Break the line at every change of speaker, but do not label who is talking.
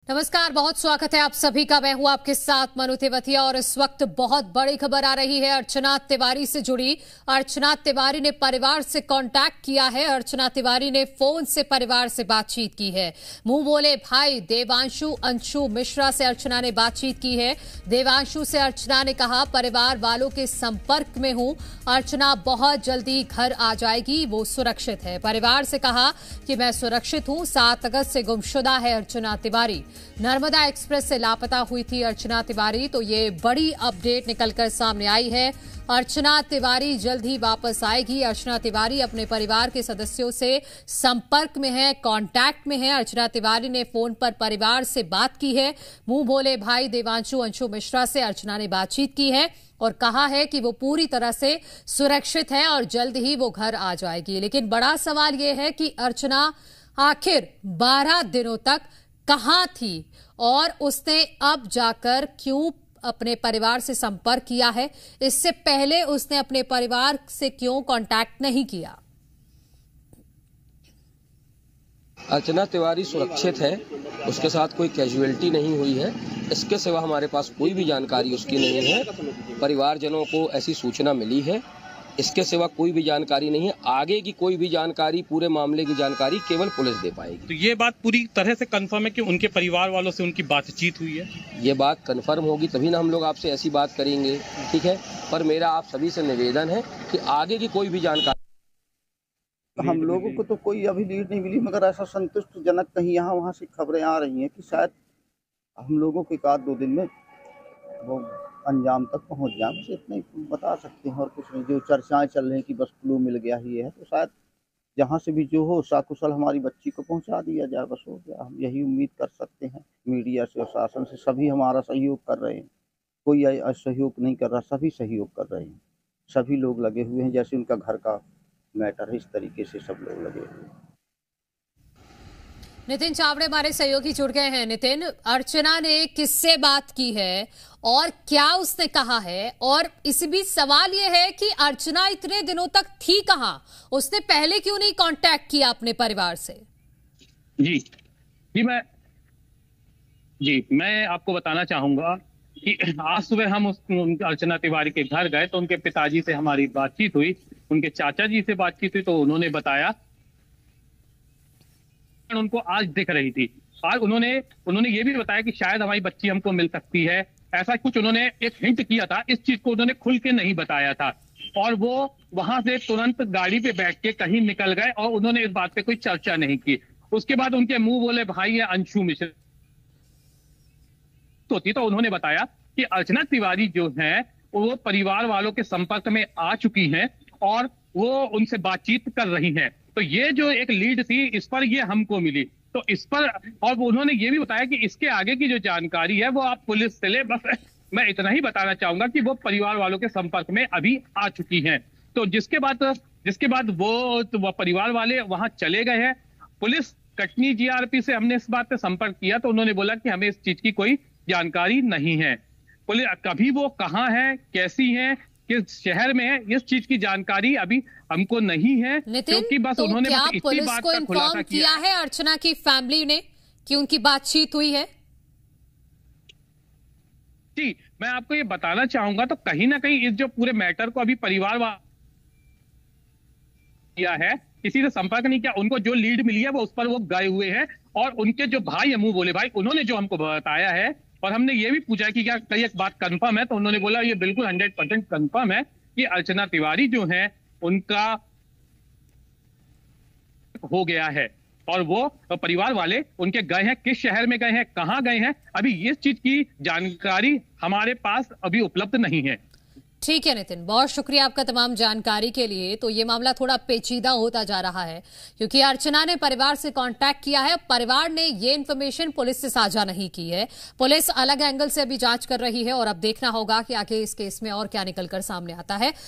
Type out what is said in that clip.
नमस्कार, बहुत स्वागत है आप सभी का। मैं हूं आपके साथ मनु तेवतिया और इस वक्त बहुत बड़ी खबर आ रही है अर्चना तिवारी से जुड़ी। अर्चना तिवारी ने परिवार से कांटेक्ट किया है। अर्चना तिवारी ने फोन से परिवार से बातचीत की है। मुंह बोले भाई देवांशु अंशु मिश्रा से अर्चना ने बातचीत की है। देवांशु से अर्चना ने कहा, परिवार वालों के संपर्क में हूं, अर्चना बहुत जल्दी घर आ जाएगी, वो सुरक्षित है। परिवार से कहा कि मैं सुरक्षित हूं। 7 अगस्त से गुमशुदा है अर्चना तिवारी। नर्मदा एक्सप्रेस से लापता हुई थी अर्चना तिवारी, तो ये बड़ी अपडेट निकलकर सामने आई है। अर्चना तिवारी जल्द ही वापस आएगी। अर्चना तिवारी अपने परिवार के सदस्यों से संपर्क में है, कांटेक्ट में है। अर्चना तिवारी ने फोन पर परिवार से बात की है। मुंह बोले भाई देवांशु अंशु मिश्रा से अर्चना ने बातचीत की है और कहा है कि वो पूरी तरह से सुरक्षित है और जल्द ही वो घर आ जाएगी। लेकिन बड़ा सवाल ये है कि अर्चना आखिर 12 दिनों तक कहां थी और उसने अब जाकर क्यों अपने परिवार से संपर्क किया है? इससे पहले उसने अपने परिवार से क्यों कांटेक्ट नहीं किया?
अर्चना तिवारी सुरक्षित है, उसके साथ कोई कैजुअलिटी नहीं हुई है। इसके सिवा हमारे पास कोई भी जानकारी उसकी नहीं है। परिवारजनों को ऐसी सूचना मिली है, इसके सिवा कोई भी जानकारी नहीं है। आगे की कोई भी जानकारी, पूरे मामले की जानकारी केवल पुलिस दे पाएगी।
तो ये बात पूरी तरह से कंफर्म है कि उनके परिवार वालों से उनकी बातचीत हुई है?
ये बात कंफर्म होगी तभी ना हम लोग आपसे ऐसी बात करेंगे, ठीक है। पर मेरा आप सभी से निवेदन है कि आगे की कोई भी जानकारी,
हम लोगों को तो कोई अभी लीड नहीं मिली, मगर ऐसा संतुष्टजनक कहीं यहाँ वहाँ से खबरें आ रही हैं कि शायद हम लोगों को 1-2 दिन में वो अंजाम तक पहुंच जाए। बस इतना ही बता सकते हैं और कुछ नहीं। जो चर्चाएं चल रही हैं कि बस क्लू मिल गया ही है, तो शायद जहां से भी जो हो साकुशल हमारी बच्ची को पहुंचा दिया जाए, बस हो गया। हम यही उम्मीद कर सकते हैं। मीडिया से और शासन से सभी हमारा सहयोग कर रहे हैं, कोई असहयोग नहीं कर रहा, सभी सहयोग कर रहे हैं। सभी लोग लगे हुए हैं, जैसे उनका घर का मैटर है इस तरीके से सब लोग लगे हुए हैं।
नितिन चावड़े हमारे सहयोगी जुड़ गए हैं। नितिन, अर्चना ने किससे बात की है और क्या उसने कहा है? और इस बीच सवाल यह है कि अर्चना इतने दिनों तक थी कहां? उसने पहले क्यों नहीं कांटेक्ट किया अपने परिवार से?
मैं आपको बताना चाहूंगा कि आज सुबह हम अर्चना तिवारी के घर गए तो उनके पिताजी से हमारी बातचीत हुई, उनके चाचा जी से बातचीत हुई, तो उन्होंने बताया उनको आज दिख रही थी। आज उन्होंने ये भी बताया कि शायद हमारी बच्ची हमको मिल सकती है। ऐसा कुछ उन्होंने एक हिंट किया था। इस चीज को उन्होंने खुल के नहीं बताया था और वो वहां से तुरंत गाड़ी पे बैठ के कहीं निकल गए और उन्होंने इस बात पे कोई चर्चा नहीं की। उसके बाद उनके मुंह बोले भाई है अंशु मिश्रा तो उन्होंने बताया कि अर्चना तिवारी जो है वो परिवार वालों के संपर्क में आ चुकी हैं और वो उनसे बातचीत कर रही हैं। तो ये जो एक लीड थी, इस पर ये हमको मिली, तो इस पर, और उन्होंने ये भी बताया कि इसके आगे की जो जानकारी है वो आप पुलिस से ले। बस मैं इतना ही बताना चाहूंगा कि वो परिवार वालों के संपर्क में अभी आ चुकी हैं। तो जिसके बाद वो परिवार वाले वहां चले गए हैं। पुलिस कटनी जीआरपी से हमने इस बात पे संपर्क किया तो उन्होंने बोला कि हमें इस चीज की कोई जानकारी नहीं है। पुलिस कभी वो कहाँ है, कैसी है, किस शहर में है, इस चीज की जानकारी अभी हमको नहीं है।
क्योंकि बस
तो उन्होंने
क्या
बस इसी
पुलिस
बात
को
का खुलासा
इन्फॉर्म किया है अर्चना की फैमिली ने कि उनकी बातचीत हुई है?
जी, मैं आपको ये बताना चाहूंगा, तो कहीं ना कहीं इस जो पूरे मैटर को अभी परिवार किया है, किसी से संपर्क नहीं किया। उनको जो लीड मिली है वो उस पर वो गए हुए हैं और उनके जो भाई है मुंह बोले भाई, उन्होंने जो हमको बताया है, और हमने ये भी पूछा कि क्या कई एक बात कंफर्म है, तो उन्होंने बोला ये बिल्कुल 100% कंफर्म है कि अर्चना तिवारी जो है उनका हो गया है और वो परिवार वाले उनके गए हैं। किस शहर में गए हैं, कहां गए हैं, अभी इस चीज की जानकारी हमारे पास अभी उपलब्ध नहीं है।
ठीक है नितिन, बहुत शुक्रिया आपका तमाम जानकारी के लिए। तो ये मामला थोड़ा पेचीदा होता जा रहा है क्योंकि अर्चना ने परिवार से कांटेक्ट किया है। परिवार ने ये इन्फॉर्मेशन पुलिस से साझा नहीं की है। पुलिस अलग एंगल से अभी जांच कर रही है और अब देखना होगा कि आगे इस केस में और क्या निकलकर सामने आता है।